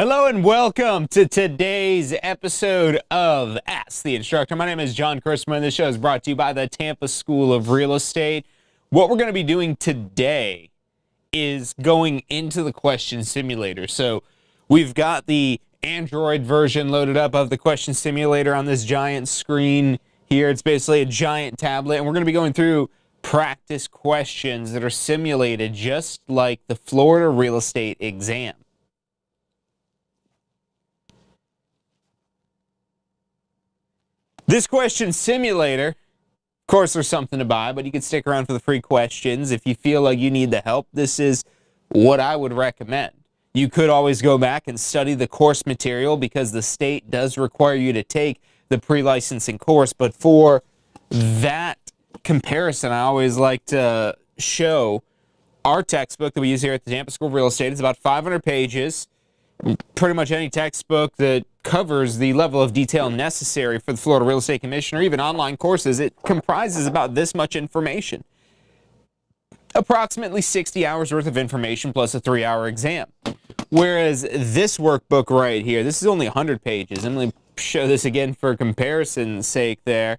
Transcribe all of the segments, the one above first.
Hello and welcome to today's episode of Ask the Instructor. My name is John Christman. This show is brought to you by the Tampa School of Real Estate. What we're going to be doing today is going into the question simulator. So we've got the Android version loaded up of the question simulator on this giant screen here. It's basically a giant tablet, and we're going to be going through practice questions that are simulated just like the Florida real estate exam. This question simulator, of course, there's something to buy, but you can stick around for the free questions. If you feel like you need the help, this is what I would recommend. You could always go back and study the course material because the state does require you to take the pre-licensing course. But for that comparison, I always like to show our textbook that we use here at the Tampa School of Real Estate. It's about 500 pages. Pretty much any textbook that covers the level of detail necessary for the Florida Real Estate Commission or even online courses, it comprises about this much information. Approximately 60 hours worth of information plus a 3-hour exam. Whereas this workbook right here, this is only 100 pages. I'm going to show this again for comparison's sake there.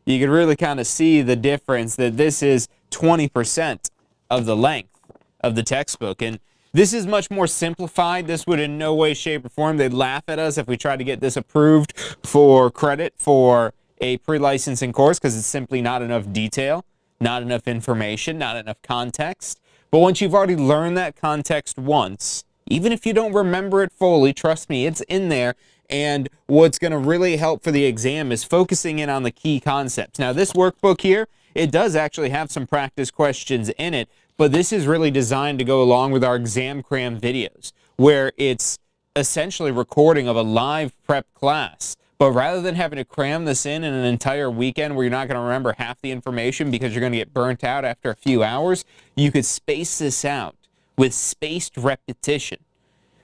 You can really kind of see the difference that this is 20% of the length of the textbook. And this is much more simplified. This would in no way, shape, or form, they'd laugh at us if we tried to get this approved for credit for a pre-licensing course because it's simply not enough detail, not enough information, not enough context. But once you've already learned that context once, even if you don't remember it fully, trust me, it's in there. And what's going to really help for the exam is focusing in on the key concepts. Now, this workbook here, it does actually have some practice questions in it, but this is really designed to go along with our exam cram videos, where it's essentially recording of a live prep class. But rather than having to cram this in an entire weekend where you're not going to remember half the information because you're going to get burnt out after a few hours, you could space this out with spaced repetition.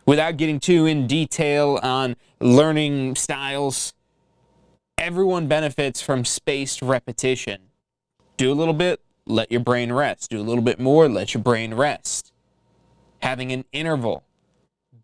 Without getting too in detail on learning styles, everyone benefits from spaced repetition. Do a little bit, let your brain rest. Do a little bit more, let your brain rest. Having an interval,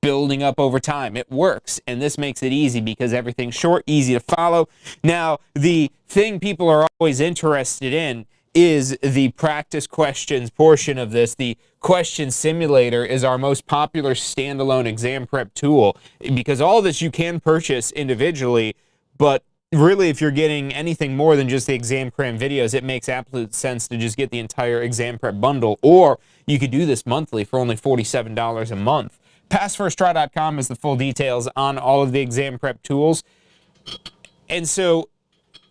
building up over time, it works. And this makes it easy because everything's short, easy to follow. Now, the thing people are always interested in is the practice questions portion of this. The question simulator is our most popular standalone exam prep tool because all this you can purchase individually, but really, if you're getting anything more than just the exam cram videos, it makes absolute sense to just get the entire exam prep bundle, or you could do this monthly for only $47 a month. PassFirstTry.com is the full details on all of the exam prep tools. And so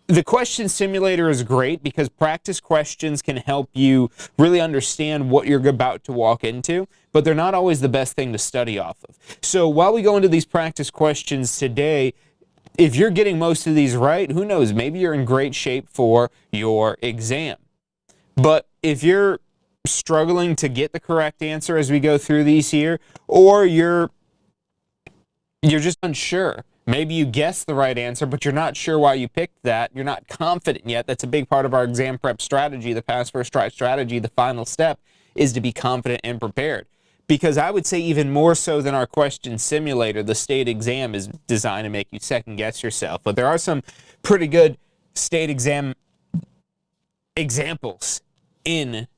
the question simulator is great because practice questions can help you really understand what you're about to walk into, but they're not always the best thing to study off of. So while we go into these practice questions today, if you're getting most of these right, who knows, maybe you're in great shape for your exam. But if you're struggling to get the correct answer as we go through these here, or you're just unsure, maybe you guessed the right answer, but you're not sure why you picked that, you're not confident yet, that's a big part of our exam prep strategy, the Pass First Try strategy. The final step is to be confident and prepared. Because I would say even more so than our question simulator, the state exam is designed to make you second guess yourself. But there are some pretty good state exam examples in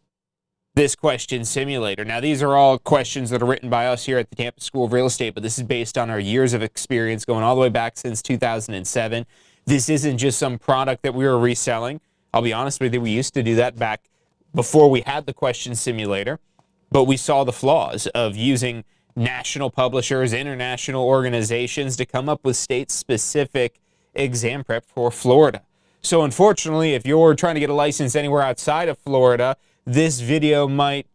this question simulator. Now, these are all questions that are written by us here at the Tampa School of Real Estate, but this is based on our years of experience going all the way back since 2007. This isn't just some product that we were reselling. I'll be honest with you, we used to do that back before we had the question simulator. But we saw the flaws of using national publishers, international organizations to come up with state-specific exam prep for Florida. So unfortunately, if you're trying to get a license anywhere outside of Florida, this video might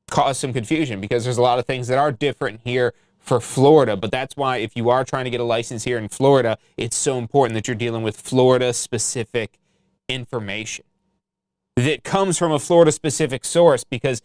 cause some confusion because there's a lot of things that are different here for Florida. But that's why if you are trying to get a license here in Florida, it's so important that you're dealing with Florida-specific information that comes from a Florida-specific source, because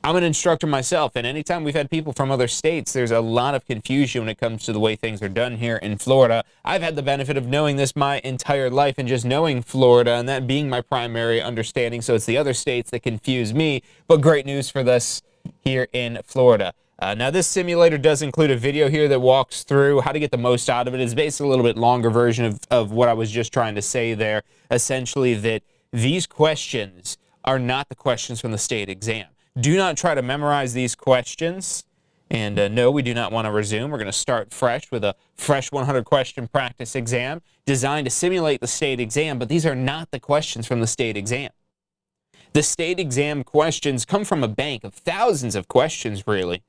I'm an instructor myself, and anytime we've had people from other states, there's a lot of confusion when it comes to the way things are done here in Florida. I've had the benefit of knowing this my entire life and just knowing Florida and that being my primary understanding, so it's the other states that confuse me. But great news for this here in Florida. Now, this simulator does include a video here that walks through how to get the most out of it. It's basically a little bit longer version of what I was just trying to say there. Essentially, that these questions are not the questions from the state exam. Do not try to memorize these questions. And no, we do not want to resume. We're going to start fresh with a fresh 100-question practice exam designed to simulate the state exam, but these are not the questions from the state exam. The state exam questions come from a bank of thousands of questions, really,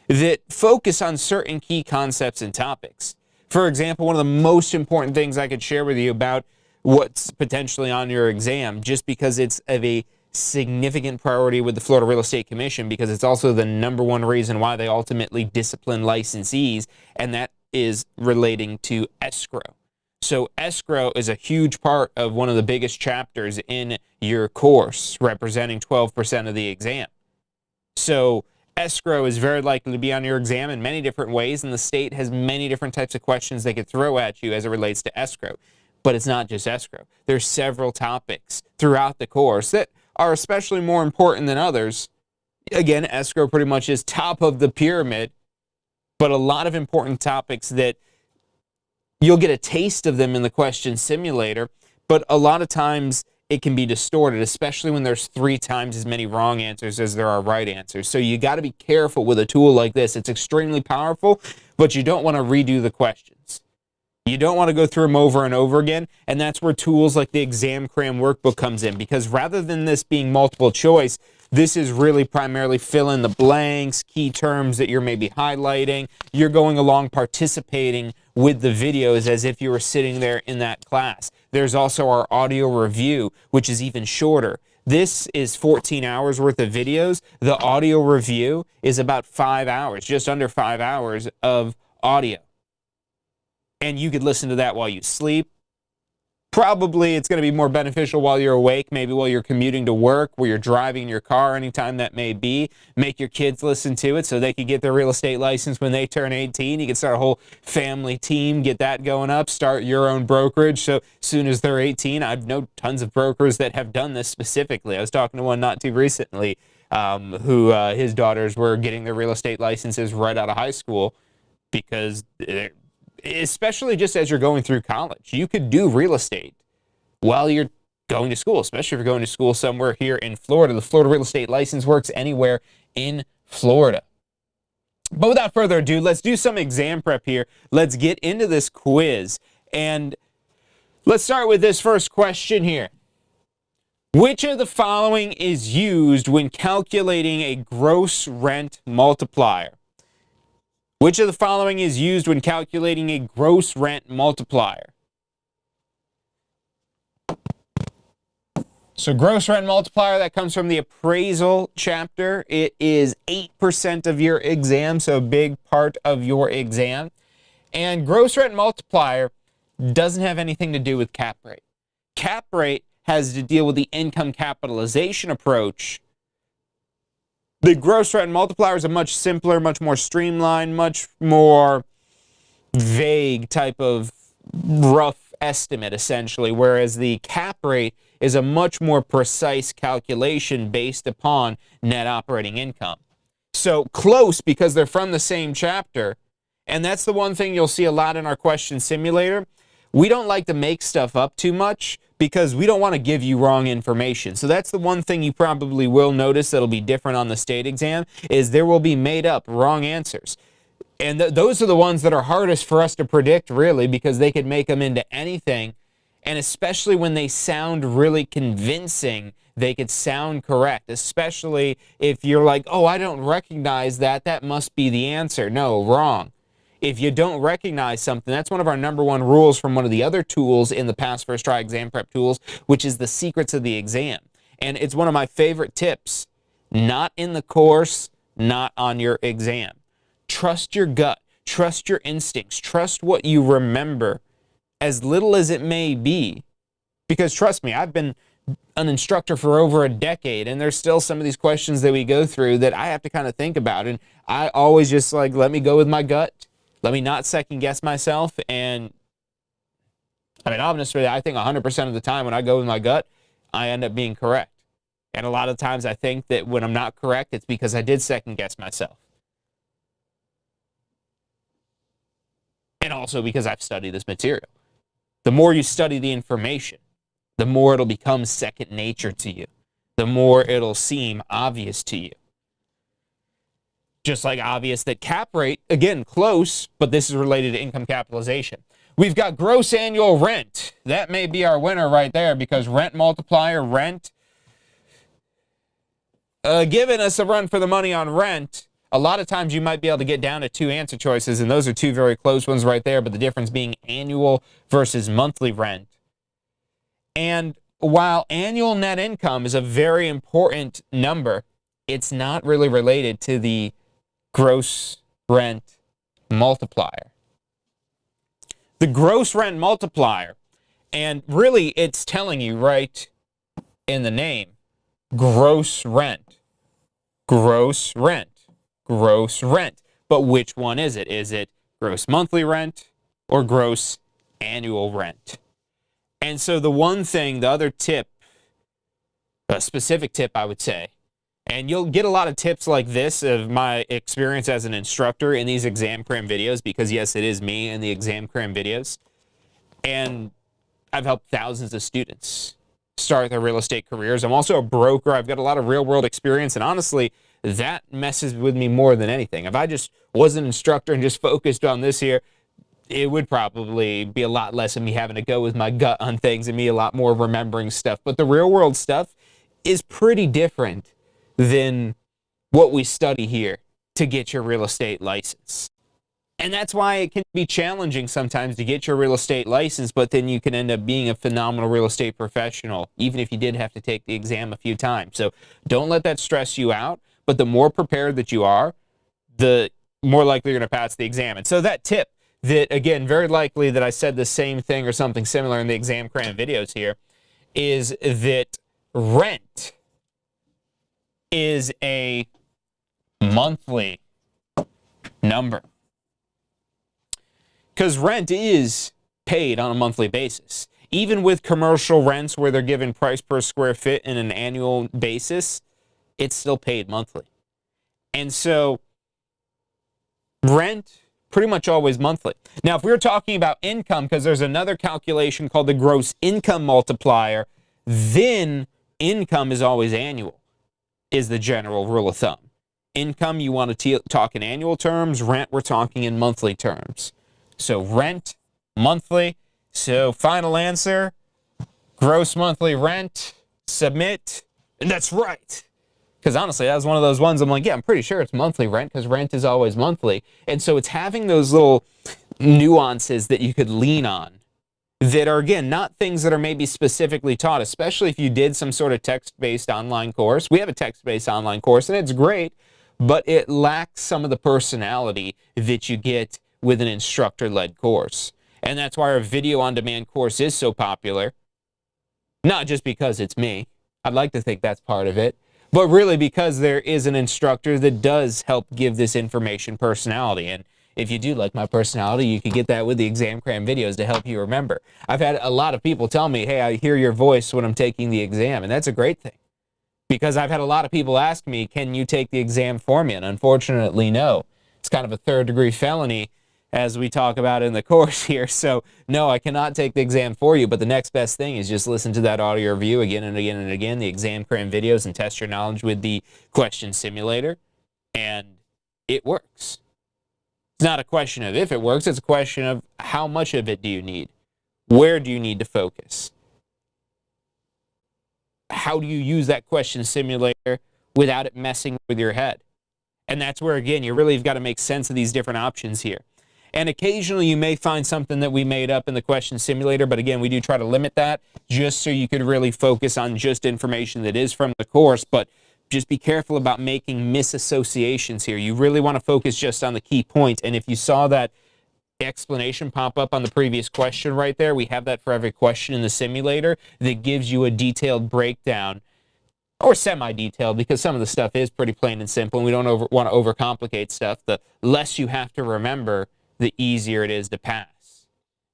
that focus on certain key concepts and topics. For example, one of the most important things I could share with you about what's potentially on your exam, just because it's of a significant priority with the Florida Real Estate Commission, because it's also the #1 reason why they ultimately discipline licensees, and that is relating to escrow. So escrow is a huge part of one of the biggest chapters in your course, representing 12% of the exam. So escrow is very likely to be on your exam in many different ways, and the state has many different types of questions they could throw at you as it relates to escrow. But it's not just escrow. There's several topics throughout the course that are especially more important than others. Again, escrow pretty much is top of the pyramid, but a lot of important topics that you'll get a taste of them in the question simulator, but a lot of times it can be distorted, especially when there's 3 times as many wrong answers as there are right answers. So you got to be careful with a tool like this. It's extremely powerful, but you don't want to redo the questions. You don't want to go through them over and over again, and that's where tools like the Exam Cram Workbook comes in, because rather than this being multiple choice, this is really primarily fill in the blanks, key terms that you're maybe highlighting. You're going along participating with the videos as if you were sitting there in that class. There's also our audio review, which is even shorter. This is 14 hours worth of videos. The audio review is about 5 hours, just under 5 hours of audio. And you could listen to that while you sleep. Probably it's going to be more beneficial while you're awake, maybe while you're commuting to work, while you're driving your car, anytime that may be. Make your kids listen to it so they can get their real estate license when they turn 18. You can start a whole family team, get that going up, start your own brokerage. So as soon as they're 18, I know tons of brokers that have done this specifically. I was talking to one not too recently who his daughters were getting their real estate licenses right out of high school, because especially just as you're going through college, you could do real estate while you're going to school, especially if you're going to school somewhere here in Florida. The Florida real estate license works anywhere in Florida. But without further ado, let's do some exam prep here. Let's get into this quiz. And let's start with this first question here. Which of the following is used when calculating a gross rent multiplier? Which of the following is used when calculating a gross rent multiplier? So gross rent multiplier, that comes from the appraisal chapter. It is 8% of your exam, so a big part of your exam. And gross rent multiplier doesn't have anything to do with cap rate. Cap rate has to deal with the income capitalization approach. The gross rent multiplier is a much simpler, much more streamlined, much more vague type of rough estimate, essentially, whereas the cap rate is a much more precise calculation based upon net operating income. So close, because they're from the same chapter, and that's the one thing you'll see a lot in our question simulator. We don't like to make stuff up too much because we don't want to give you wrong information. So that's the one thing you probably will notice that'll be different on the state exam, is there will be made up wrong answers. And those are the ones that are hardest for us to predict, really, because they could make them into anything. And especially when they sound really convincing, they could sound correct, especially if you're like, oh, I don't recognize that. That must be the answer. No, wrong. If you don't recognize something, that's one of our #1 rules from one of the other tools in the PassFirstTry exam prep tools, which is the secrets of the exam. And it's one of my favorite tips. Not in the course, not on your exam. Trust your gut. Trust your instincts. Trust what you remember, as little as it may be. Because trust me, I've been an instructor for over a decade, and there's still some of these questions that we go through that I have to kind of think about. And I always just like, let me go with my gut. Let me not second guess myself. And I mean, honestly, I think 100% of the time when I go with my gut, I end up being correct. And a lot of times I think that when I'm not correct, it's because I did second guess myself. And also because I've studied this material. The more you study the information, the more it'll become second nature to you. The more it'll seem obvious to you. Just like obvious that cap rate, again, close, but this is related to income capitalization. We've got gross annual rent. That may be our winner right there because rent multiplier, rent, giving us a run for the money on rent. A lot of times you might be able to get down to two answer choices, and those are two very close ones right there, but the difference being annual versus monthly rent. And while annual net income is a very important number, it's not really related to the gross rent multiplier. The gross rent multiplier, and really it's telling you right in the name, gross rent, gross rent, gross rent. But which one is it? Is it gross monthly rent or gross annual rent? And so the one thing, the other tip, a specific tip I would say, and you'll get a lot of tips like this of my experience as an instructor in these exam cram videos, because yes, it is me in the exam cram videos. And I've helped thousands of students start their real estate careers. I'm also a broker. I've got a lot of real world experience. And honestly, that messes with me more than anything. If I just was an instructor and just focused on this here, it would probably be a lot less of me having to go with my gut on things and me a lot more remembering stuff. But the real world stuff is pretty different than what we study here to get your real estate license. And that's why it can be challenging sometimes to get your real estate license, but then you can end up being a phenomenal real estate professional, even if you did have to take the exam a few times. So don't let that stress you out, but the more prepared that you are, the more likely you're going to pass the exam. And so that tip that, again, very likely that I said the same thing or something similar in the exam cram videos here, is that rent is a monthly number. Because rent is paid on a monthly basis. Even with commercial rents where they're given price per square foot in an annual basis, it's still paid monthly. And so rent, pretty much always monthly. Now, if we were talking about income, because there's another calculation called the gross income multiplier, then income is always annual, is the general rule of thumb. Income, you want to talk in annual terms. Rent, we're talking in monthly terms. So rent, monthly. So final answer, gross monthly rent, submit, and that's right. Because honestly, that was one of those ones I'm like, yeah, I'm pretty sure it's monthly rent because rent is always monthly. And so it's having those little nuances that you could lean on that are, again, not things that are maybe specifically taught, especially if you did some sort of text-based online course. We have a text-based online course, and it's great, but it lacks some of the personality that you get with an instructor-led course. And that's why our video-on-demand course is so popular. Not just because it's me. I'd like to think that's part of it. But really because there is an instructor that does help give this information personality. And if you do like my personality, you can get that with the exam cram videos to help you remember. I've had a lot of people tell me, hey, I hear your voice when I'm taking the exam. And that's a great thing. Because I've had a lot of people ask me, can you take the exam for me? And unfortunately, no. It's kind of a third-degree felony, as we talk about in the course here. So, no, I cannot take the exam for you, but the next best thing is just listen to that audio review again and again and again, the exam cram videos, and test your knowledge with the question simulator, and it works. It's not a question of if it works, it's a question of how much of it do you need? Where do you need to focus? How do you use that question simulator without it messing with your head? And that's where, again, you really have got to make sense of these different options here. And occasionally you may find something that we made up in the question simulator, but again, we do try to limit that just so you could really focus on just information that is from the course, but just be careful about making misassociations here. You really want to focus just on the key point, and if you saw that explanation pop up on the previous question right there, we have that for every question in the simulator that gives you a detailed breakdown, or semi-detailed, because some of the stuff is pretty plain and simple, and we don't want to overcomplicate stuff. The less you have to remember, the easier it is to pass.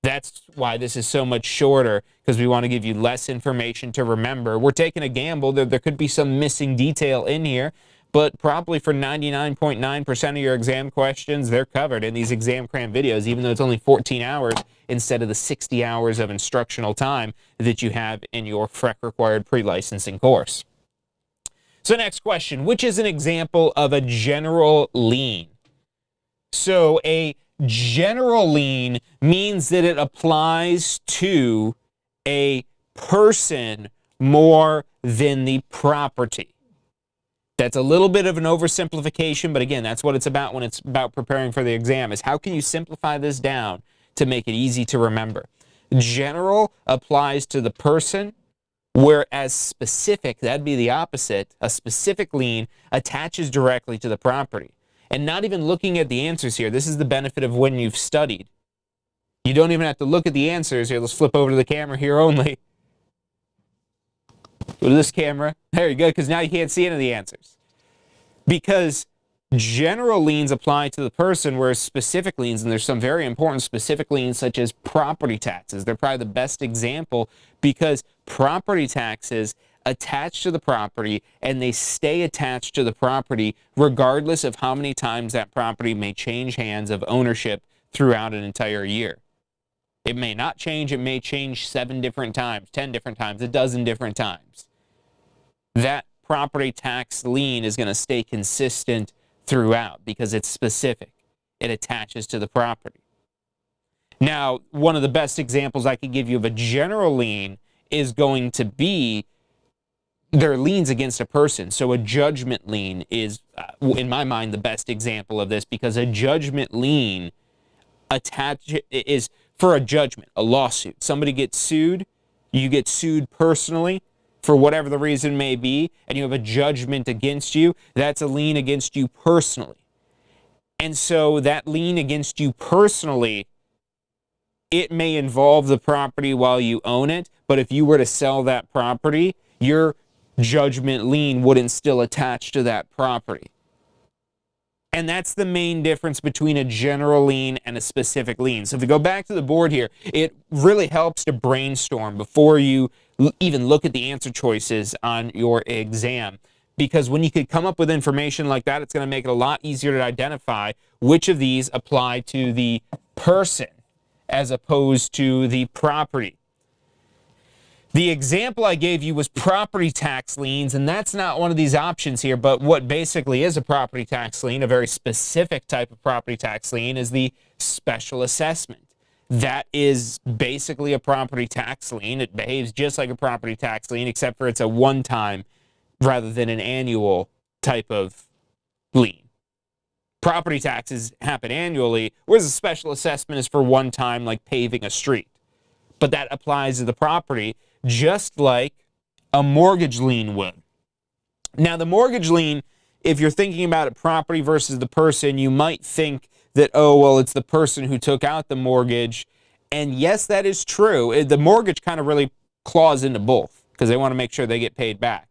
That's why this is so much shorter, because we want to give you less information to remember. We're taking a gamble. There could be some missing detail in here, but probably for 99.9% of your exam questions, they're covered in these exam cram videos, even though it's only 14 hours instead of the 60 hours of instructional time that you have in your FREC required pre-licensing course. So next question, which is an example of a general lien? So a general lien means that it applies to a person more than the property. That's a little bit of an oversimplification, but again, that's what it's about when it's about preparing for the exam, is how can you simplify this down to make it easy to remember. General applies to the person, whereas specific, that'd be the opposite. A specific lien attaches directly to the property. And not even looking at the answers here, this is the benefit of when you've studied. You don't even have to look at the answers here. Let's flip over to the camera here only. Go to this camera. There you go, because now you can't see any of the answers. Because general liens apply to the person, whereas specific liens, and there's some very important specific liens such as property taxes. They're probably the best example because property taxes attach to the property and they stay attached to the property regardless of how many times that property may change hands of ownership throughout an entire year. It may not change, it may change 7 different times, 10 different times, a dozen different times. That property tax lien is going to stay consistent throughout because it's specific. It attaches to the property. Now, one of the best examples I could give you of a general lien is going to be their liens against a person. So a judgment lien is, in my mind, the best example of this because a judgment lien is for a judgment, a lawsuit. Somebody gets sued, you get sued personally for whatever the reason may be, and you have a judgment against you. That's a lien against you personally. And so that lien against you personally, it may involve the property while you own it, but if you were to sell that property, your judgment lien wouldn't still attach to that property. And that's the main difference between a general lien and a specific lien. So if we go back to the board here, it really helps to brainstorm before you even look at the answer choices on your exam. Because when you could come up with information like that, it's going to make it a lot easier to identify which of these apply to the person as opposed to the property. The example I gave you was property tax liens, and that's not one of these options here, but what basically is a property tax lien, a very specific type of property tax lien, is the special assessment. That is basically a property tax lien. It behaves just like a property tax lien, except for it's a one-time rather than an annual type of lien. Property taxes happen annually, whereas a special assessment is for one time, like paving a street. But that applies to the property just like a mortgage lien would. Now, the mortgage lien, if you're thinking about it property versus the person, you might think that, oh, well, it's the person who took out the mortgage. And yes, that is true. The mortgage kind of really claws into both because they want to make sure they get paid back.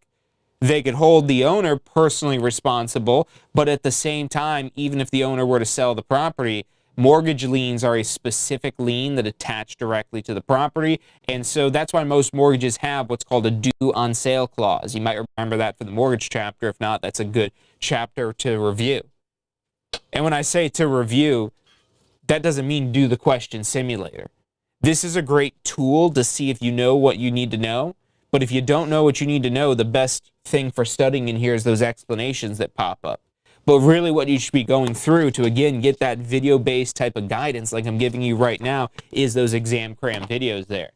They could hold the owner personally responsible, but at the same time, even if the owner were to sell the property, mortgage liens are a specific lien that attach directly to the property, and so that's why most mortgages have what's called a due on sale clause. You might remember that from the mortgage chapter. If not, that's a good chapter to review. And when I say to review, that doesn't mean do the question simulator. This is a great tool to see if you know what you need to know, but if you don't know what you need to know, the best thing for studying in here is those explanations that pop up. But really what you should be going through to, again, get that video-based type of guidance like I'm giving you right now is those exam cram videos there.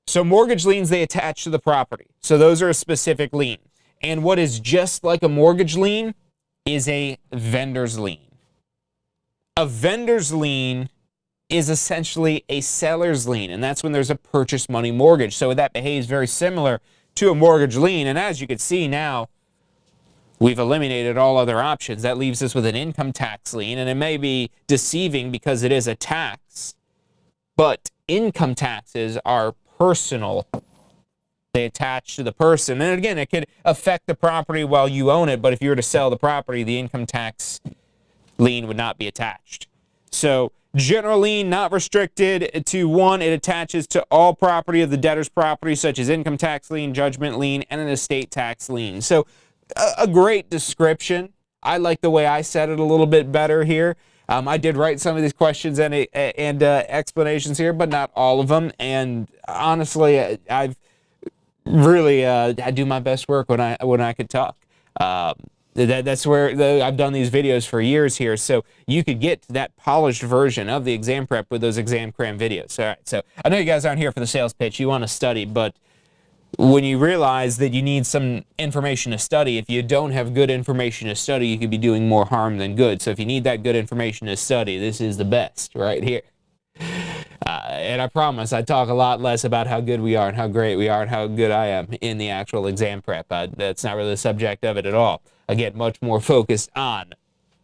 So mortgage liens, they attach to the property. So those are a specific lien. And what is just like a mortgage lien is a vendor's lien. A vendor's lien is essentially a seller's lien, and that's when there's a purchase money mortgage. So that behaves very similar to a mortgage lien, and as you can see now, we've eliminated all other options. That leaves us with an income tax lien, and it may be deceiving because it is a tax, but income taxes are personal. They attach to the person, and again, it could affect the property while you own it, but if you were to sell the property, the income tax lien would not be attached. So general lien not restricted to one. It attaches to all property of the debtor's property, such as income tax lien, judgment lien, and an estate tax lien. So a great description. I like the way I said it a little bit better here. I did write some of these questions and explanations here, but not all of them. And honestly, I've really I do my best work when I could talk. That's where I've done these videos for years here, so you could get to that polished version of the exam prep with those exam cram videos. All right, so I know you guys aren't here for the sales pitch. You want to study, but when you realize that you need some information to study, if you don't have good information to study, you could be doing more harm than good. So if you need that good information to study, this is the best right here. And I promise I talk a lot less about how good we are and how great we are and how good I am in the actual exam prep. That's not really the subject of it at all. Again, much more focused on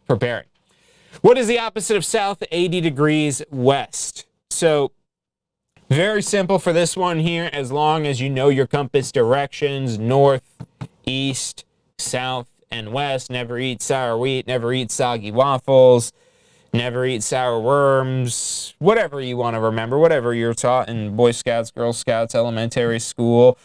preparing. What is the opposite of south? 80 degrees west. So very simple for this one here, as long as you know your compass directions, north, east, south, and west. Never eat sour wheat, never eat soggy waffles, never eat sour worms, whatever you want to remember, whatever you're taught in Boy Scouts, Girl Scouts, elementary school.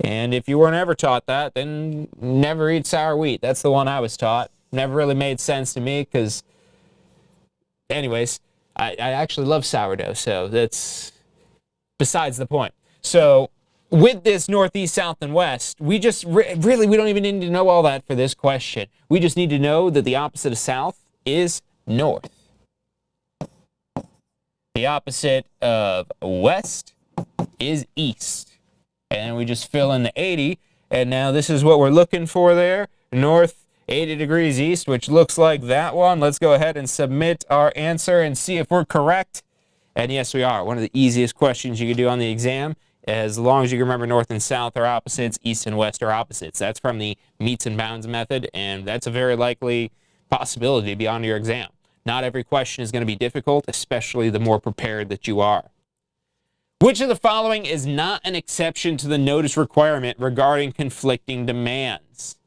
And if you weren't ever taught that, then never eat sour wheat. That's the one I was taught. Never really made sense to me because, anyways, I actually love sourdough, so that's besides the point. So with this northeast, south, and west, we just really, we don't even need to know all that for this question. We just need to know that the opposite of south is north. The opposite of west is east. And we just fill in the 80, and now this is what we're looking for there. North, 80 degrees east, which looks like that one. Let's go ahead and submit our answer and see if we're correct. And yes, we are. One of the easiest questions you can do on the exam, as long as you can remember north and south are opposites, east and west are opposites. That's from the meets and bounds method, and that's a very likely possibility to be on your exam. Not every question is going to be difficult, especially the more prepared that you are. Which of the following is not an exception to the notice requirement regarding conflicting demands?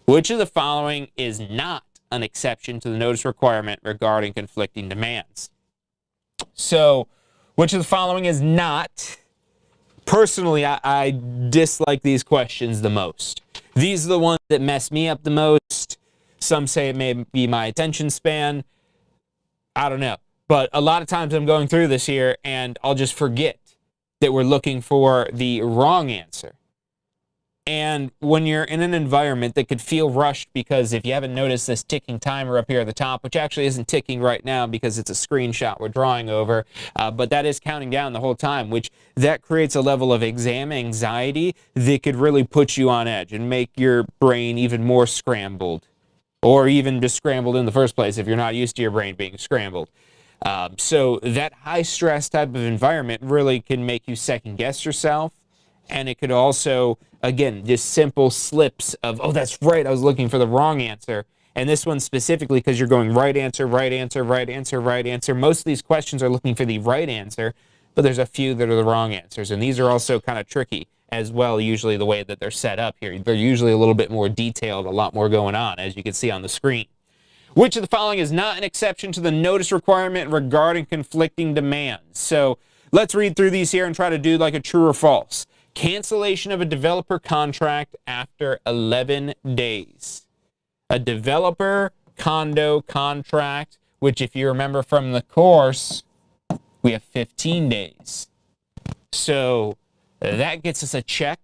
Which of the following is not an exception to the notice requirement regarding conflicting demands? So, which of the following is not? Personally, I dislike these questions the most. These are the ones that mess me up the most. Some say it may be my attention span. I don't know. But a lot of times I'm going through this here and I'll just forget that we're looking for the wrong answer. And when you're in an environment that could feel rushed, because if you haven't noticed this ticking timer up here at the top, which actually isn't ticking right now because it's a screenshot we're drawing over, but that is counting down the whole time, which that creates a level of exam anxiety that could really put you on edge and make your brain even more scrambled, or even just scrambled in the first place if you're not used to your brain being scrambled. So that high stress type of environment really can make you second guess yourself. And it could also, again, just simple slips of, oh, that's right, I was looking for the wrong answer. And this one specifically because you're going right answer, right answer, right answer, right answer. Most of these questions are looking for the right answer, but there's a few that are the wrong answers. And these are also kind of tricky as well, usually the way that they're set up here. They're usually a little bit more detailed, a lot more going on, as you can see on the screen. Which of the following is not an exception to the notice requirement regarding conflicting demands? So let's read through these here and try to do like a true or false. Cancellation of a developer contract after 11 days. A developer condo contract, which if you remember from the course, we have 15 days. So that gets us a check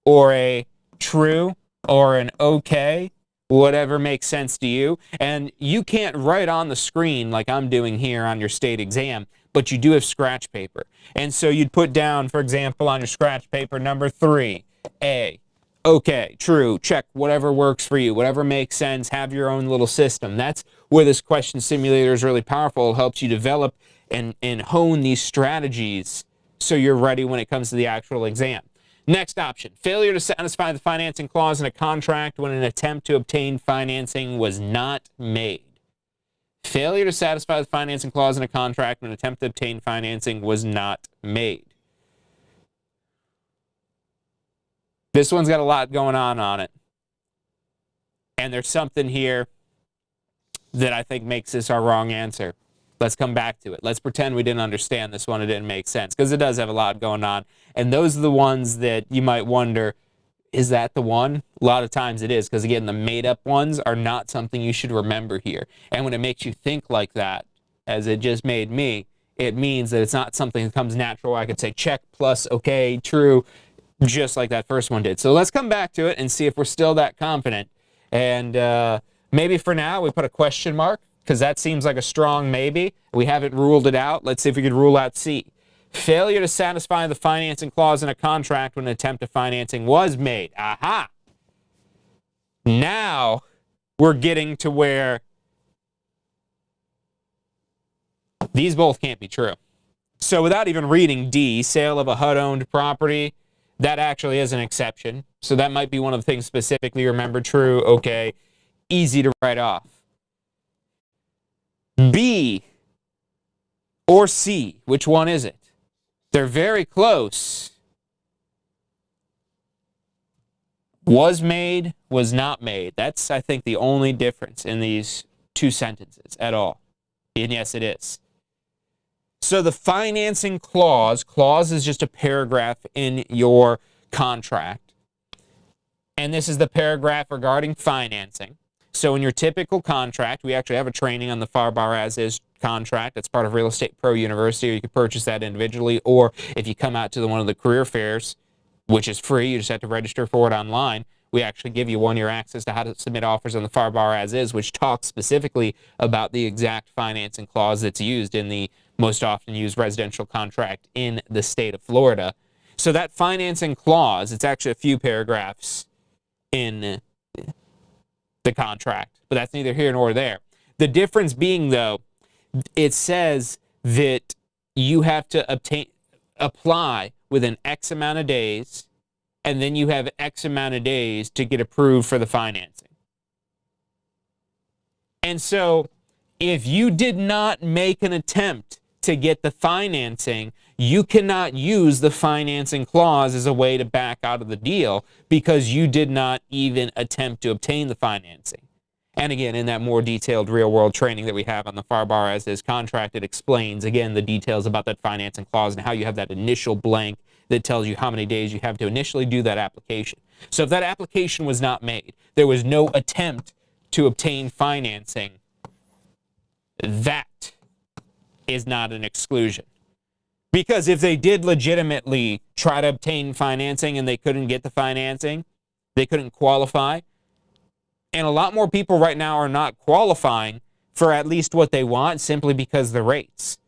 or a true or an okay, whatever makes sense to you. And you can't write on the screen like I'm doing here on your state exam, but you do have scratch paper. And so you'd put down, for example, on your scratch paper, number 3, A, okay, true, check, whatever works for you, whatever makes sense, have your own little system. That's where this question simulator is really powerful. It helps you develop and hone these strategies so you're ready when it comes to the actual exam. Next option, failure to satisfy the financing clause in a contract when an attempt to obtain financing was not made. Failure to satisfy the financing clause in a contract when an attempt to obtain financing was not made. This one's got a lot going on it. And there's something here that I think makes this our wrong answer. Let's come back to it. Let's pretend we didn't understand this one. It didn't make sense, because it does have a lot going on. And those are the ones that you might wonder, is that the one? A lot of times it is, because again, the made-up ones are not something you should remember here. And when it makes you think like that, as it just made me, it means that it's not something that comes natural. I could say check plus okay, true, just like that first one did. So let's come back to it and see if we're still that confident. And maybe for now we put a question mark, because that seems like a strong maybe. We haven't ruled it out. Let's see if we could rule out C. Failure to satisfy the financing clause in a contract when an attempt at financing was made. Aha! Now we're getting to where these both can't be true. So without even reading D, sale of a HUD-owned property, that actually is an exception. So that might be one of the things specifically remember. True, okay, easy to write off. B or C, which one is it? They're very close. Was made, was not made. That's, I think, the only difference in these two sentences at all. And yes, it is. So the financing clause is just a paragraph in your contract. And this is the paragraph regarding financing. So in your typical contract, we actually have a training on the FAR Bar As Is contract. That's part of Real Estate Pro University, or you can purchase that individually. Or if you come out to one of the career fairs, which is free, you just have to register for it online, we actually give you 1 year access to how to submit offers on the FAR Bar As Is, which talks specifically about the exact financing clause that's used in the most often used residential contract in the state of Florida. So that financing clause, it's actually a few paragraphs in the contract, but that's neither here nor there. The difference being, though, it says that you have to apply within X amount of days, and then you have X amount of days to get approved for the financing. And so if you did not make an attempt to get the financing, you cannot use the financing clause as a way to back out of the deal, because you did not even attempt to obtain the financing. And again, in that more detailed real-world training that we have on the FAR Bar As Is contract, it explains, again, the details about that financing clause and how you have that initial blank that tells you how many days you have to initially do that application. So if that application was not made, there was no attempt to obtain financing, that is not an exclusion. Because if they did legitimately try to obtain financing and they couldn't get the financing, they couldn't qualify, and a lot more people right now are not qualifying for at least what they want simply because the rates.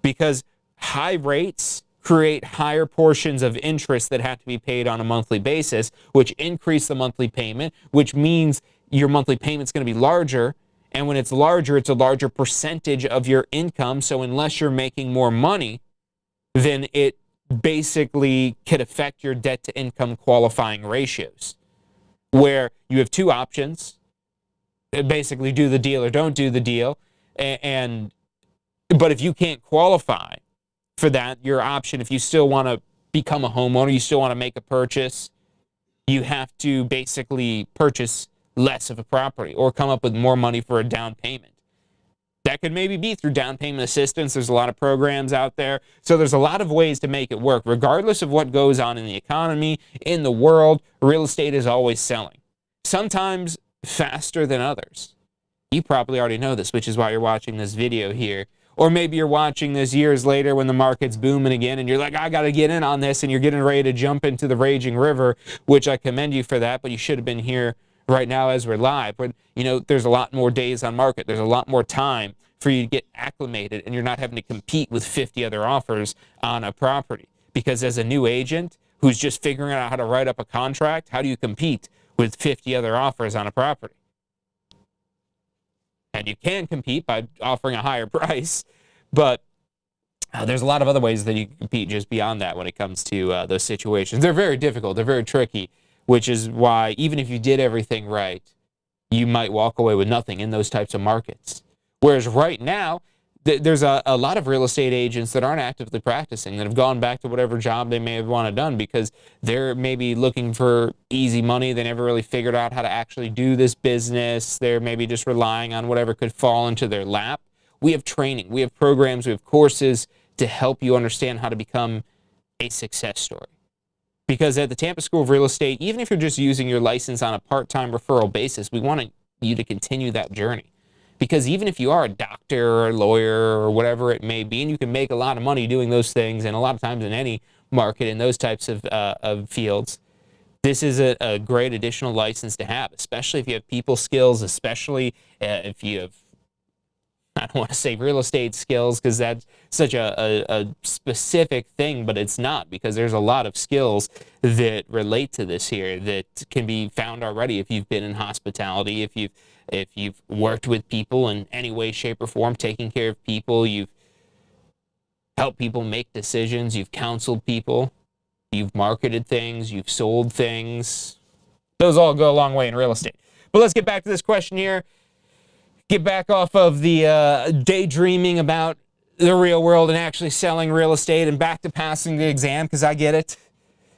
Because high rates create higher portions of interest that have to be paid on a monthly basis, which increase the monthly payment, which means your monthly payment's going to be larger. And when it's larger, it's a larger percentage of your income. So unless you're making more money, then it basically could affect your debt to income qualifying ratios, where you have two options: basically do the deal or don't do the deal. But if you can't qualify for that, your option, if you still want to become a homeowner, you still want to make a purchase, you have to basically purchase less of a property or come up with more money for a down payment. That could maybe be through down payment assistance. There's a lot of programs out there. So there's a lot of ways to make it work. Regardless of what goes on in the economy, in the world, real estate is always selling. Sometimes faster than others. You probably already know this, which is why you're watching this video here. Or maybe you're watching this years later when the market's booming again and you're like, I got to get in on this, and you're getting ready to jump into the raging river, which I commend you for that, but you should have been here right now as we're live. But, you know, there's a lot more days on market. There's a lot more time for you to get acclimated, and you're not having to compete with 50 other offers on a property. Because as a new agent who's just figuring out how to write up a contract, how do you compete with 50 other offers on a property? And you can compete by offering a higher price, but there's a lot of other ways that you can compete just beyond that when it comes to those situations. They're very difficult. They're very tricky, which is why even if you did everything right, you might walk away with nothing in those types of markets. Whereas right now, there's a lot of real estate agents that aren't actively practicing, that have gone back to whatever job they may have wanted done because they're maybe looking for easy money. They never really figured out how to actually do this business. They're maybe just relying on whatever could fall into their lap. We have training, we have programs, we have courses to help you understand how to become a success story. Because at the Tampa School of Real Estate, even if you're just using your license on a part-time referral basis, we want you to continue that journey. Because even if you are a doctor or a lawyer or whatever it may be, and you can make a lot of money doing those things, and a lot of times in any market in those types of fields, this is a great additional license to have, especially if you have people skills, especially if you have, I don't want to say real estate skills because that's such a specific thing, but it's not, because there's a lot of skills that relate to this here that can be found already if you've been in hospitality, if you've worked with people in any way, shape, or form, taking care of people, you've helped people make decisions, you've counseled people, you've marketed things, you've sold things. Those all go a long way in real estate. But let's get back to this question here. Get back off of the daydreaming about the real world and actually selling real estate, and back to passing the exam, because I get it.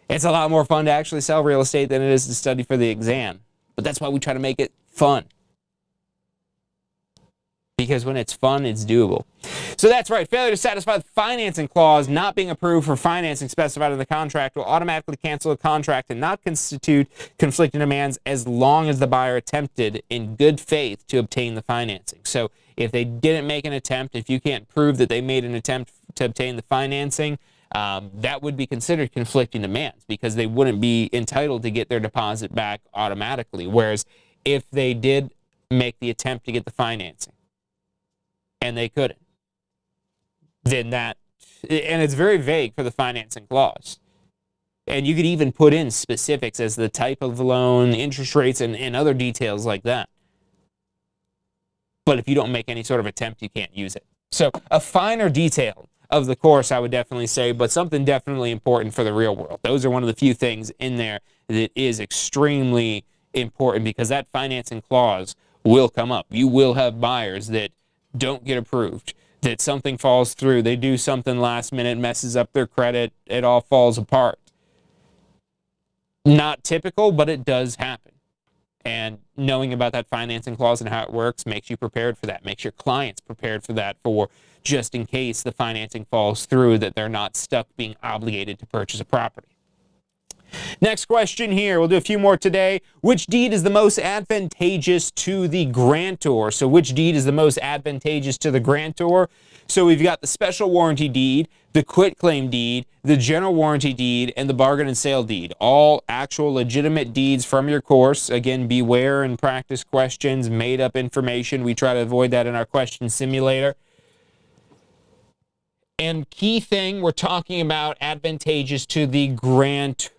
It's a lot more fun to actually sell real estate than it is to study for the exam. But that's why we try to make it fun. Because when it's fun, it's doable. So that's right. Failure to satisfy the financing clause not being approved for financing specified in the contract will automatically cancel the contract and not constitute conflicting demands as long as the buyer attempted in good faith to obtain the financing. So if they didn't make an attempt, if you can't prove that they made an attempt to obtain the financing, that would be considered conflicting demands, because they wouldn't be entitled to get their deposit back automatically. Whereas if they did make the attempt to get the financing, and they couldn't, then that, and it's very vague for the financing clause. And you could even put in specifics as the type of loan, interest rates, and other details like that. But if you don't make any sort of attempt, you can't use it. So a finer detail of the course, I would definitely say, but something definitely important for the real world. Those are one of the few things in there that is extremely important, because that financing clause will come up. You will have buyers that don't get approved, that something falls through, they do something last minute, messes up their credit, it all falls apart. Not typical, but it does happen. And knowing about that financing clause and how it works makes you prepared for that, makes your clients prepared for that, for just in case the financing falls through, that they're not stuck being obligated to purchase a property. Next question here, we'll do a few more today. Which deed is the most advantageous to the grantor? So which deed is the most advantageous to the grantor? So we've got the special warranty deed, the quitclaim deed, the general warranty deed, and the bargain and sale deed. All actual legitimate deeds from your course. Again, beware and practice questions, made up information. We try to avoid that in our question simulator. And key thing, we're talking about advantageous to the grantor,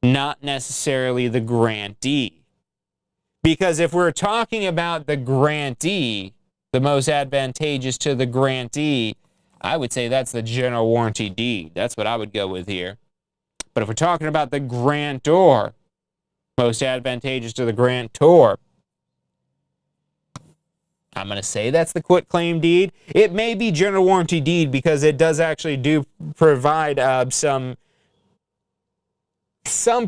not necessarily the grantee. Because if we're talking about the grantee, the most advantageous to the grantee, I would say that's the general warranty deed. That's what I would go with here. But if we're talking about the grantor, most advantageous to the grantor, I'm going to say that's the quitclaim deed. It may be general warranty deed, because it does actually do provide some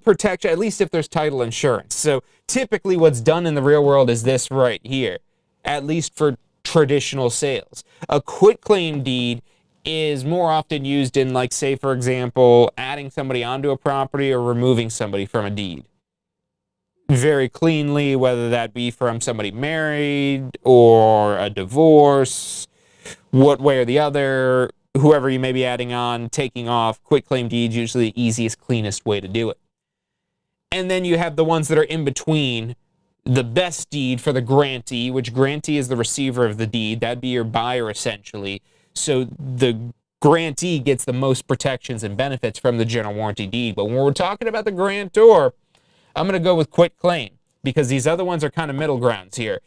protection, at least if there's title insurance. So typically what's done in the real world is this right here, at least for traditional sales. A quitclaim deed is more often used in, like, say, for example, adding somebody onto a property or removing somebody from a deed very cleanly, whether that be from somebody married or a divorce, what way or the other, whoever you may be adding on, taking off. Quitclaim deeds usually the easiest, cleanest way to do it. And then you have the ones that are in between. The best deed for the grantee, which grantee is the receiver of the deed. That'd be your buyer, essentially. So the grantee gets the most protections and benefits from the general warranty deed. But when we're talking about the grantor, I'm going to go with quitclaim, because these other ones are kind of middle grounds here.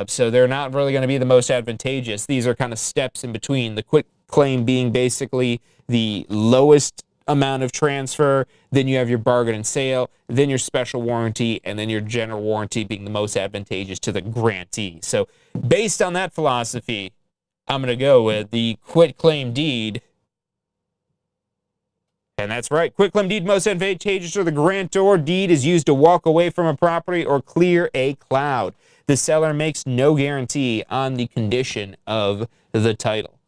So they're not really going to be the most advantageous. These are kind of steps in between. The quitclaim being basically the lowest amount of transfer, then you have your bargain and sale, then your special warranty, and then your general warranty being the most advantageous to the grantee. So based on that philosophy, I'm going to go with the quitclaim deed. And that's right. Quitclaim deed most advantageous to the grantor. Deed is used to walk away from a property or clear a cloud. the seller makes no guarantee on the condition of the title.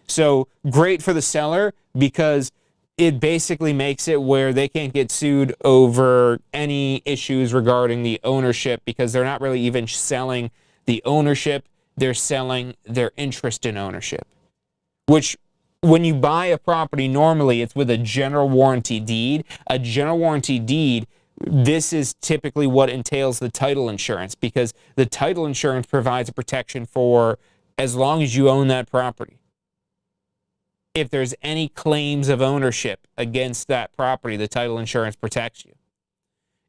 So great for the seller because it basically makes it where they can't get sued over any issues regarding the ownership, because they're not really even selling the ownership, they're selling their interest in ownership. Which, when you buy a property, normally it's with a general warranty deed. A general warranty deed, this is typically what entails the title insurance, because the title insurance provides a protection for as long as you own that property. If there's any claims of ownership against that property, the title insurance protects you.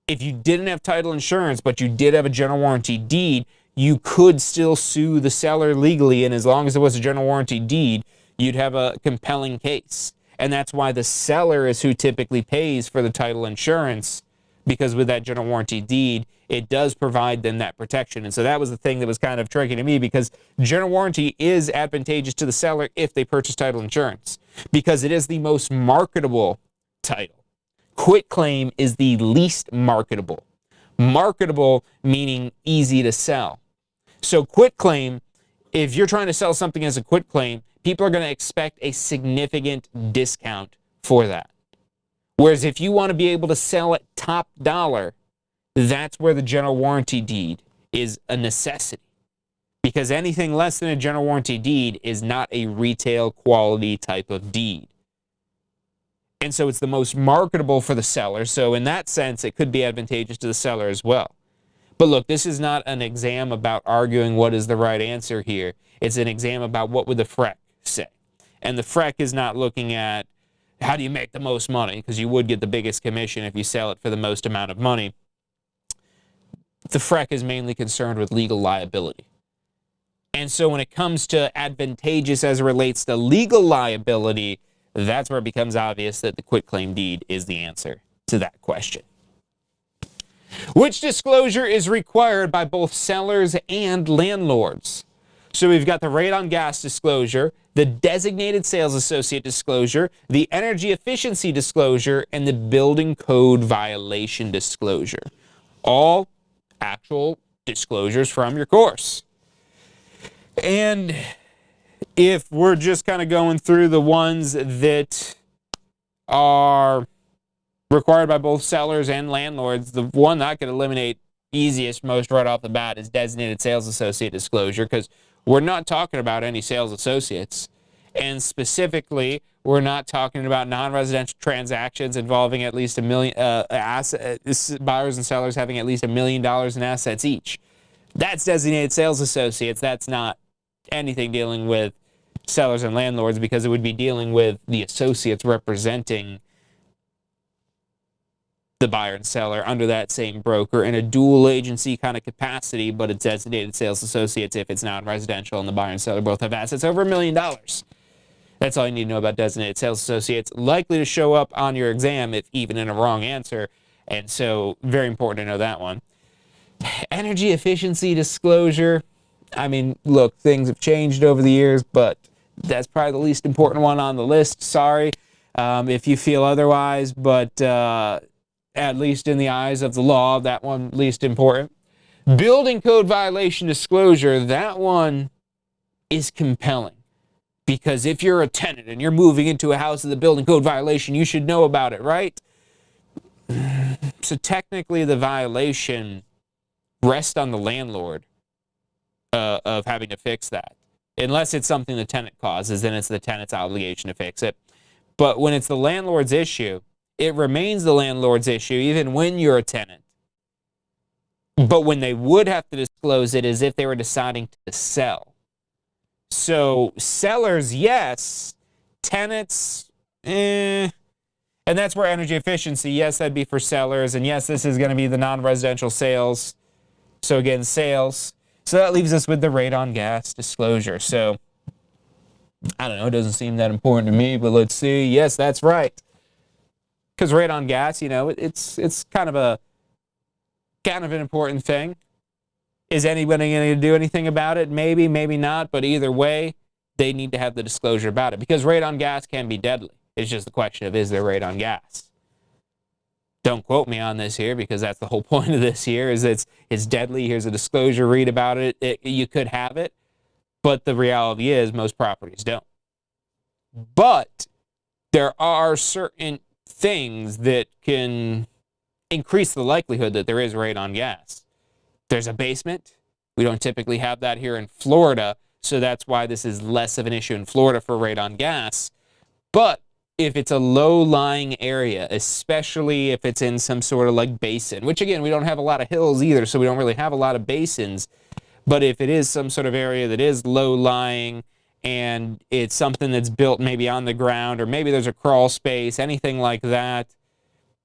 If you didn't have title insurance, but you did have a general warranty deed, you could still sue the seller legally, and as long as it was a general warranty deed, you'd have a compelling case. And that's why the seller is who typically pays for the title insurance, because with that general warranty deed, it does provide them that protection. And so that was the thing that was kind of tricky to me, because general warranty is advantageous to the seller if they purchase title insurance, because it is the most marketable title. Quitclaim is the least marketable. Marketable meaning easy to sell. So quitclaim, if you're trying to sell something as a quitclaim, people are going to expect a significant discount for that. Whereas if you want to be able to sell it top dollar, that's where the general warranty deed is a necessity. Because anything less than a general warranty deed is not a retail quality type of deed. And so it's the most marketable for the seller. So in that sense, it could be advantageous to the seller as well. But look, this is not an exam about arguing what is the right answer here. It's an exam about what would the FREC say. And the FREC is not looking at how do you make the most money, because you would get the biggest commission if you sell it for the most amount of money. The FREC is mainly concerned with legal liability. And so when it comes to advantageous as it relates to legal liability, that's where it becomes obvious that the quitclaim deed is the answer to that question. Which disclosure is required by both sellers and landlords? So we've got the rate on gas disclosure, the designated sales associate disclosure, the energy efficiency disclosure, and the building code violation disclosure. All actual disclosures from your course. And if we're just kind of going through the ones that are required by both sellers and landlords, the one that I could eliminate easiest, most right off the bat is designated sales associate disclosure, because we're not talking about any sales associates. And specifically, we're not talking about non-residential transactions involving at least $1 million, buyers and sellers having at least $1 million in assets each. That's designated sales associates. That's not anything dealing with sellers and landlords, because it would be dealing with the associates representing the buyer and seller under that same broker in a dual agency kind of capacity, but it's designated sales associates if it's non-residential and the buyer and seller both have assets over $1 million. That's all you need to know about designated sales associates. Likely to show up on your exam if even in a wrong answer, and so very important to know that one. Energy efficiency disclosure. I mean, look, things have changed over the years, but that's probably the least important one on the list. Sorry if you feel otherwise, but at least in the eyes of the law, that one least important. Building code violation disclosure, that one is compelling. Because if you're a tenant and you're moving into a house with a building code violation, you should know about it, right? So technically the violation rests on the landlord of having to fix that. Unless it's something the tenant causes, then it's the tenant's obligation to fix it. But when it's the landlord's issue, it remains the landlord's issue even when you're a tenant. But when they would have to disclose it is if they were deciding to sell. So sellers, yes. Tenants, And that's where energy efficiency, yes, that'd be for sellers. And yes, this is going to be the non-residential sales. So again, sales. So that leaves us with the rate on gas disclosure. So I don't know, it doesn't seem that important to me, but let's see. Yes, that's right. Because rate on gas, you know, it's kind of an important thing. Is anybody going to do anything about it? Maybe, maybe not. But either way, they need to have the disclosure about it. Because rate on gas can be deadly. It's just the question of, is there rate on gas? Don't quote me on this here, because that's the whole point of this here, is it's deadly. Here's a disclosure, read about it. You could have it, but the reality is most properties don't. But there are certain things that can increase the likelihood that there is radon gas. There's a basement. We don't typically have that here in Florida, so that's why this is less of an issue in Florida for radon gas. But if it's a low-lying area, especially if it's in some sort of like basin, which again, we don't have a lot of hills either, so we don't really have a lot of basins, but if it is some sort of area that is low-lying and it's something that's built maybe on the ground, or maybe there's a crawl space, anything like that,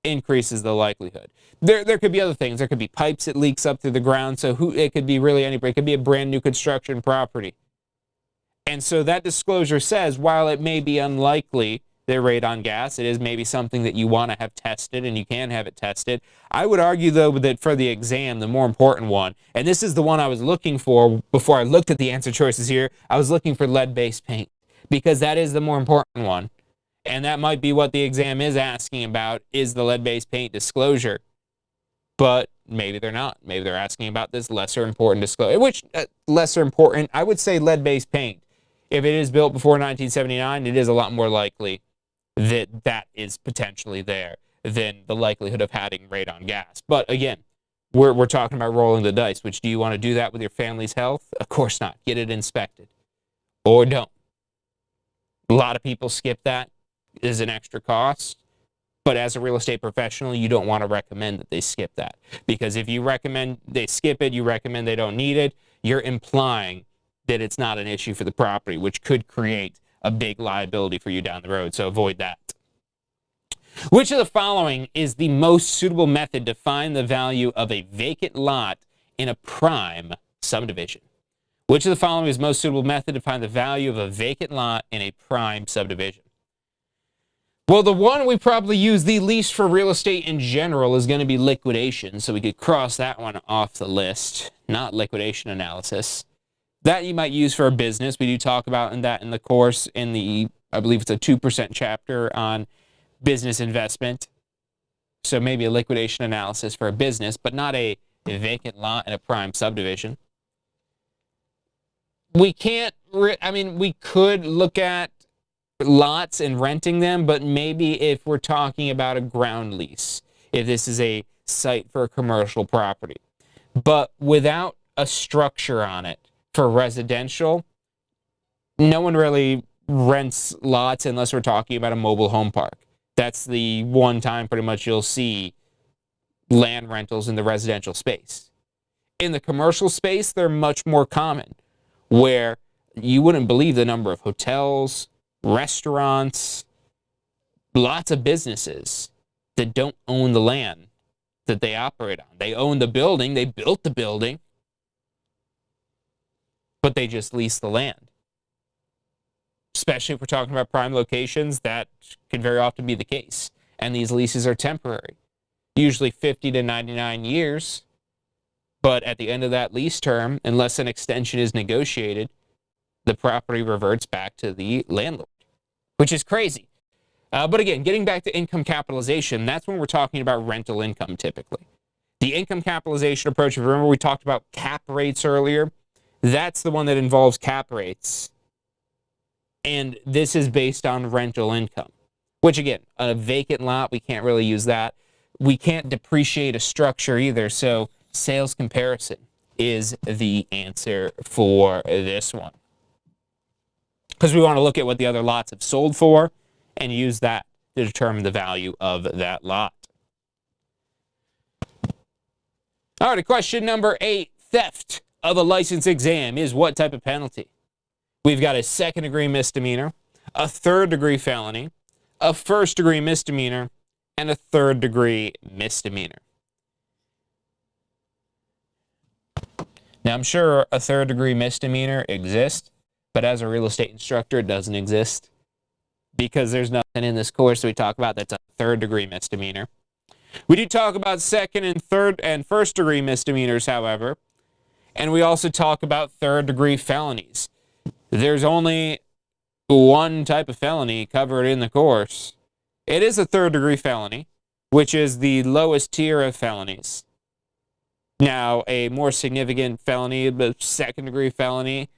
increases the likelihood. There could be other things. There could be pipes that leaks up through the ground, so it could be really anybody. It could be a brand new construction property. And so that disclosure says, while it may be unlikely that radon gas, it is maybe something that you want to have tested, and you can have it tested. I would argue, though, that for the exam, the more important one, and this is the one I was looking for before I looked at the answer choices here, I was looking for lead-based paint, because that is the more important one. And that might be what the exam is asking about, is the lead-based paint disclosure. But maybe they're not. Maybe they're asking about this lesser important disclosure, which, lesser important, I would say lead-based paint. If it is built before 1979, it is a lot more likely that that is potentially there than the likelihood of having radon gas. But again, we're talking about rolling the dice, which, do you want to do that with your family's health? Of course not. Get it inspected. Or don't. A lot of people skip that. It is an extra cost. But as a real estate professional, you don't want to recommend that they skip that. Because if you recommend they skip it, you recommend they don't need it, you're implying that it's not an issue for the property, which could create a big liability for you down the road, so avoid that. Which of the following is the most suitable method to find the value of a vacant lot in a prime subdivision? Which of the following is the most suitable method to find the value of a vacant lot in a prime subdivision? Well, the one we probably use the least for real estate in general is going to be liquidation, so we could cross that one off the list, not liquidation analysis. That you might use for a business. We do talk about in the course in the, I believe it's a 2% chapter on business investment. So maybe a liquidation analysis for a business, but not a vacant lot in a prime subdivision. We can't, we could look at lots and renting them, but maybe if we're talking about a ground lease, if this is a site for a commercial property. But without a structure on it, for residential, no one really rents lots unless we're talking about a mobile home park. That's the one time pretty much you'll see land rentals in the residential space. In the commercial space, they're much more common, where you wouldn't believe the number of hotels, restaurants, lots of businesses that don't own the land that they operate on. They own the building, they built the building, but they just lease the land. Especially if we're talking about prime locations, that can very often be the case. And these leases are temporary, usually 50 to 99 years. But at the end of that lease term, unless an extension is negotiated, the property reverts back to the landlord, which is crazy. But again, getting back to income capitalization, that's when we're talking about rental income typically. The income capitalization approach, remember we talked about cap rates earlier? That's the one that involves cap rates. And this is based on rental income, which again, a vacant lot, we can't really use that. We can't depreciate a structure either. So sales comparison is the answer for this one. Because we want to look at what the other lots have sold for and use that to determine the value of that lot. All right, question number 8, theft of a license exam is what type of penalty? We've got a second-degree misdemeanor, a third-degree felony, a first-degree misdemeanor, and a third-degree misdemeanor. Now, I'm sure a third-degree misdemeanor exists, but as a real estate instructor, it doesn't exist because there's nothing in this course that we talk about that's a third-degree misdemeanor. We do talk about second and third and first-degree misdemeanors, however, and we also talk about third-degree felonies. There's only one type of felony covered in the course. It is a third-degree felony, which is the lowest tier of felonies. Now, a more significant felony, a second-degree felony,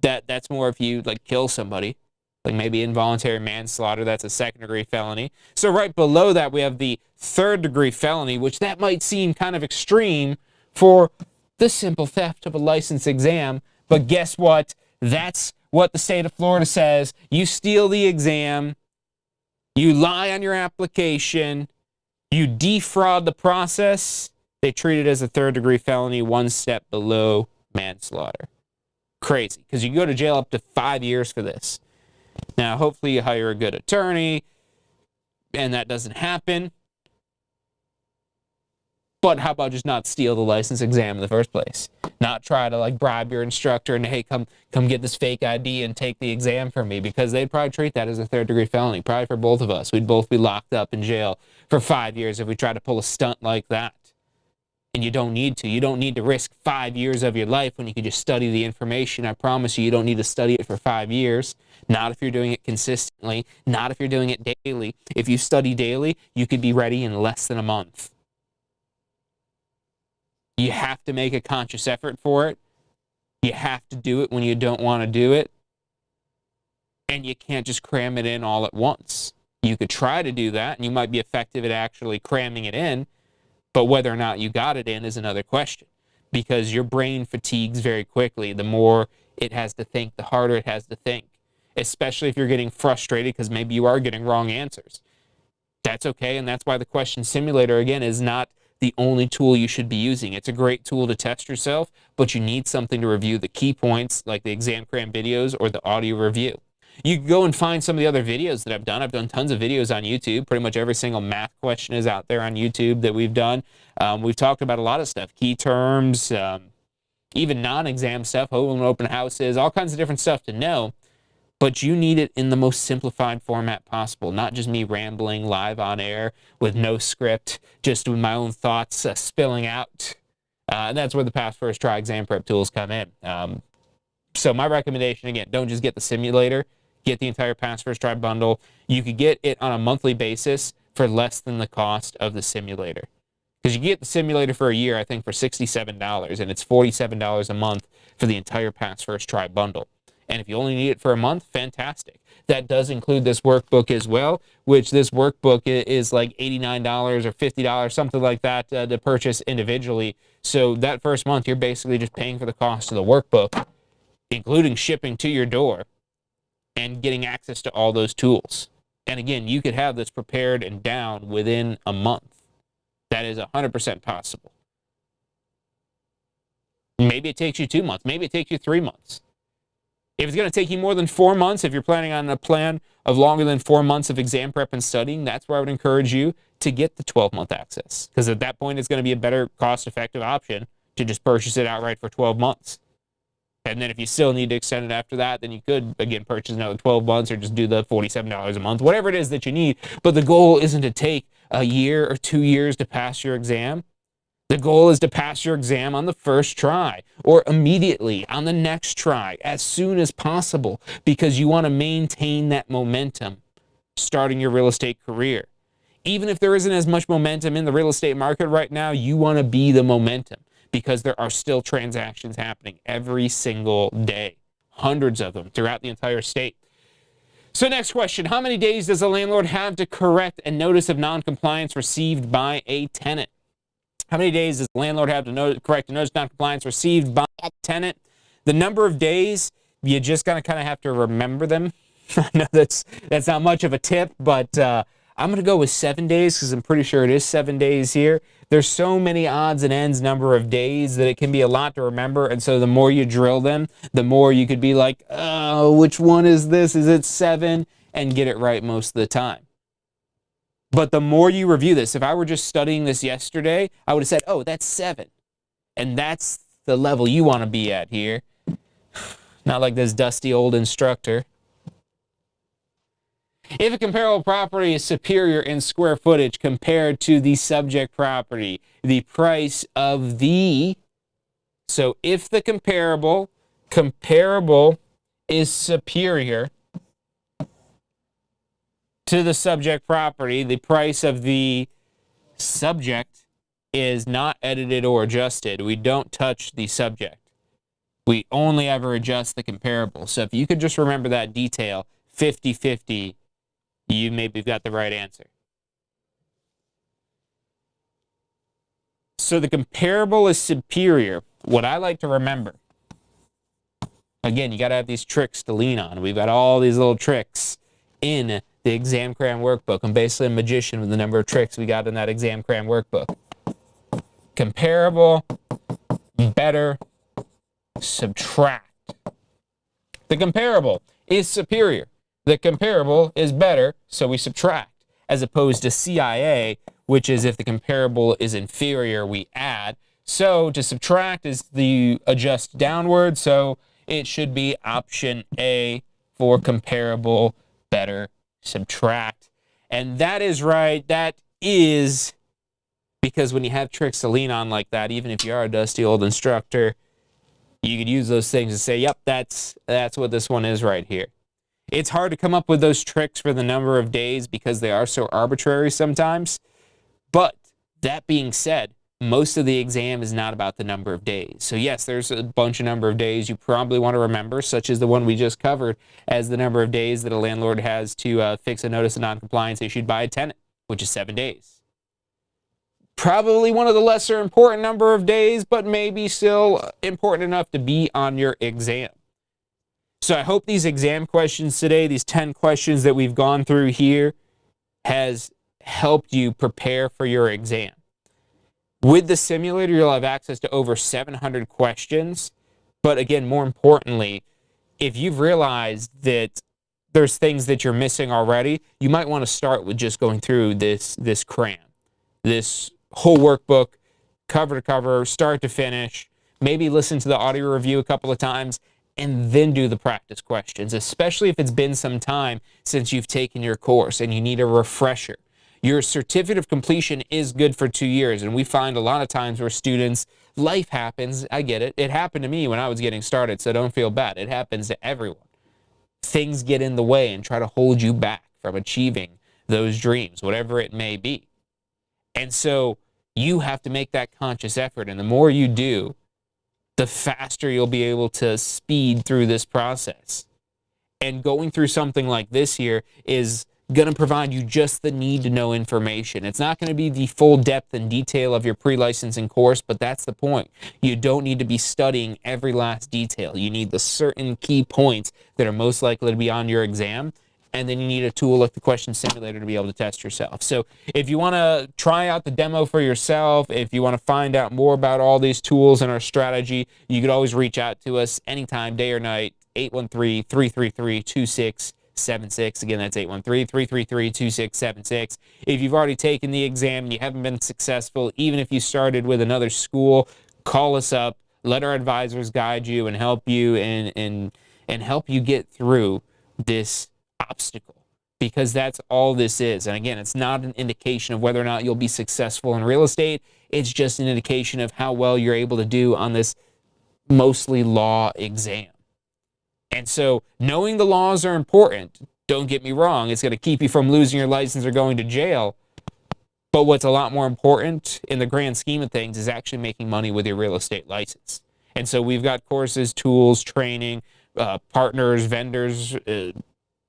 that's more if you like kill somebody, like maybe involuntary manslaughter. That's a second-degree felony. So right below that, we have the third-degree felony, which that might seem kind of extreme for the simple theft of a license exam. But guess what? That's what the state of Florida says. You steal the exam, you lie on your application, you defraud the process, they treat it as a third-degree felony, one step below manslaughter. Crazy, because you can go to jail up to 5 years for this. Now, hopefully you hire a good attorney, and that doesn't happen. But how about just not steal the license exam in the first place? Not try to like bribe your instructor and, hey, come get this fake ID and take the exam from me, because they'd probably treat that as a third-degree felony, probably for both of us. We'd both be locked up in jail for 5 years if we try to pull a stunt like that. And you don't need to. You don't need to risk 5 years of your life when you can just study the information. I promise you, you don't need to study it for 5 years. Not if you're doing it consistently. Not if you're doing it daily. If you study daily, you could be ready in less than a month. You have to make a conscious effort for it. You have to do it when you don't want to do it. And you can't just cram it in all at once. You could try to do that, and you might be effective at actually cramming it in. But whether or not you got it in is another question, because your brain fatigues very quickly. The more it has to think, the harder it has to think, especially if you're getting frustrated because maybe you are getting wrong answers. That's okay, and that's why the question simulator, again, is not the only tool you should be using. It's a great tool to test yourself, but you need something to review the key points, like the exam cram videos or the audio review. You can go and find some of the other videos that I've done. I've done tons of videos on YouTube. Pretty much every single math question is out there on YouTube that we've done. We've talked about a lot of stuff, key terms, even non-exam stuff, home and open houses, all kinds of different stuff to know. But you need it in the most simplified format possible, not just me rambling live on air with no script, just with my own thoughts spilling out. And that's where the PassFirstTry exam prep tools come in. So my recommendation, again, don't just get the simulator. Get the entire PassFirstTry bundle. You could get it on a monthly basis for less than the cost of the simulator. Because you get the simulator for a year, I think, for $67, and it's $47 a month for the entire PassFirstTry bundle. And if you only need it for a month, fantastic. That does include this workbook as well, which this workbook is like $89 or $50, something like that, to purchase individually. So that first month, you're basically just paying for the cost of the workbook, including shipping to your door, and getting access to all those tools. And again, you could have this prepared and down within a month. That is 100% possible. Maybe it takes you 2 months. Maybe it takes you 3 months. If it's going to take you more than 4 months, if you're planning on a plan of longer than 4 months of exam prep and studying, that's where I would encourage you to get the 12-month access. Because at that point, it's going to be a better cost-effective option to just purchase it outright for 12 months. And then if you still need to extend it after that, then you could, again, purchase another 12 months or just do the $47 a month, whatever it is that you need. But the goal isn't to take a year or 2 years to pass your exam. The goal is to pass your exam on the first try or immediately on the next try as soon as possible, because you want to maintain that momentum starting your real estate career. Even if there isn't as much momentum in the real estate market right now, you want to be the momentum, because there are still transactions happening every single day, hundreds of them throughout the entire state. So next question, how many days does a landlord have to correct a notice of noncompliance received by a tenant? How many days does the landlord have to correct a notice of noncompliance received by a tenant? The number of days, you just gotta kind of have to remember them. I know that's not much of a tip, but I'm going to go with 7 days, because I'm pretty sure it is 7 days here. There's so many odds and ends number of days that it can be a lot to remember. And so the more you drill them, the more you could be like, oh, which one is this? Is it 7? And get it right most of the time. But the more you review this, if I were just studying this yesterday, I would have said, oh, that's 7. And that's the level you want to be at here. Not like this dusty old instructor. If a comparable property is superior in square footage compared to the subject property, the price of the... So if the comparable is superior to the subject property, the price of the Subject is not edited or adjusted. We don't touch the subject. We only ever adjust the comparable. So if you could just remember that detail, 50-50, you maybe got the right answer. So the comparable is superior. What I like to remember, again, you got to have these tricks to lean on. We've got all these little tricks in the exam cram workbook. I'm basically a magician with the number of tricks we got in that exam cram workbook. Comparable, better, subtract. The comparable is superior. The comparable is better, so we subtract. As opposed to CIA, which is if the comparable is inferior, we add. So to subtract is the adjust downward, so it should be option A for comparable, better, subtract. And that is right. That is because when you have tricks to lean on like that, even if you are a dusty old instructor, you could use those things and say, yep, that's what this one is right here. It's hard to come up with those tricks for the number of days because they are so arbitrary sometimes. But that being said, most of the exam is not about the number of days. So yes, there's a bunch of number of days you probably want to remember, such as the one we just covered, as the number of days that a landlord has to fix a notice of noncompliance issued by a tenant, which is 7 days. Probably one of the lesser important number of days, but maybe still important enough to be on your exam. So I hope these exam questions today, these 10 questions that we've gone through here, has helped you prepare for your exam. With the simulator, you'll have access to over 700 questions. But again, more importantly, if you've realized that there's things that you're missing already, you might want to start with just going through this cram, this whole workbook, cover to cover, start to finish. Maybe listen to the audio review a couple of times, and then do the practice questions, especially if it's been some time since you've taken your course and you need a refresher. Your certificate of completion is good for 2 years, and we find a lot of times where students, life happens, I get it. It happened to me when I was getting started, so don't feel bad. It happens to everyone. Things get in the way and try to hold you back from achieving those dreams, whatever it may be. And so you have to make that conscious effort, and the more you do, the faster you'll be able to speed through this process. And going through something like this here is going to provide you just the need-to-know information. It's not going to be the full depth and detail of your pre-licensing course, but that's the point. You don't need to be studying every last detail. You need the certain key points that are most likely to be on your exam, and then you need a tool like the question simulator to be able to test yourself. So if you want to try out the demo for yourself, if you want to find out more about all these tools and our strategy, you could always reach out to us anytime, day or night, 813-333-2676. Again, that's 813-333-2676. If you've already taken the exam and you haven't been successful, even if you started with another school, call us up, let our advisors guide you and help you and help you get through this obstacle, because that's all this is. And again, it's not an indication of whether or not you'll be successful in real estate. It's just an indication of how well you're able to do on this mostly law exam. And so knowing the laws are important. Don't get me wrong. It's going to keep you from losing your license or going to jail. But what's a lot more important in the grand scheme of things is actually making money with your real estate license. And so we've got courses, tools, training, partners, vendors,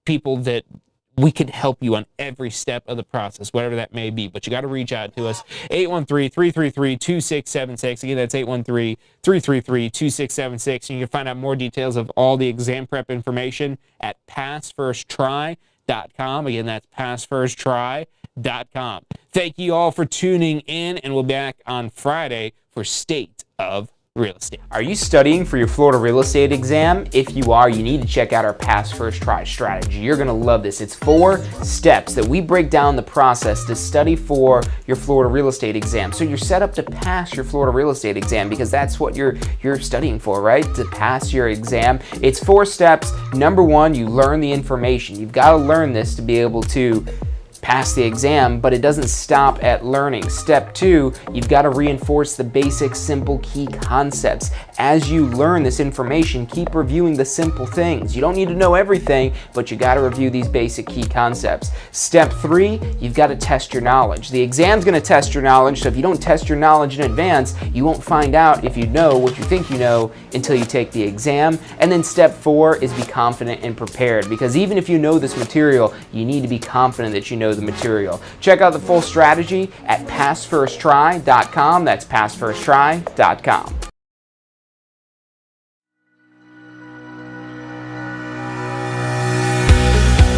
people that we can help you on every step of the process, whatever that may be. But you got to reach out to us, 813-333-2676. Again, that's 813-333-2676. And you can find out more details of all the exam prep information at PassFirstTry.com. Again, that's PassFirstTry.com. Thank you all for tuning in, and we'll be back on Friday for State of Real Estate. Are you studying for your Florida real estate exam? If you are, you need to check out our Pass First Try strategy. You're going to love this. It's 4 steps that we break down the process to study for your Florida real estate exam. So you're set up to pass your Florida real estate exam, because that's what you're studying for, right? To pass your exam. It's 4 steps. Number 1, you learn the information. You've got to learn this to be able to pass the exam, but it doesn't stop at learning. Step 2, you've got to reinforce the basic, simple, key concepts. As you learn this information, keep reviewing the simple things. You don't need to know everything, but you got to review these basic key concepts. Step 3, you've got to test your knowledge. The exam's going to test your knowledge, so if you don't test your knowledge in advance, you won't find out if you know what you think you know until you take the exam. And then step 4 is be confident and prepared, because even if you know this material, you need to be confident that you know the material. Check out the full strategy at PassFirstTry.com. That's PassFirstTry.com.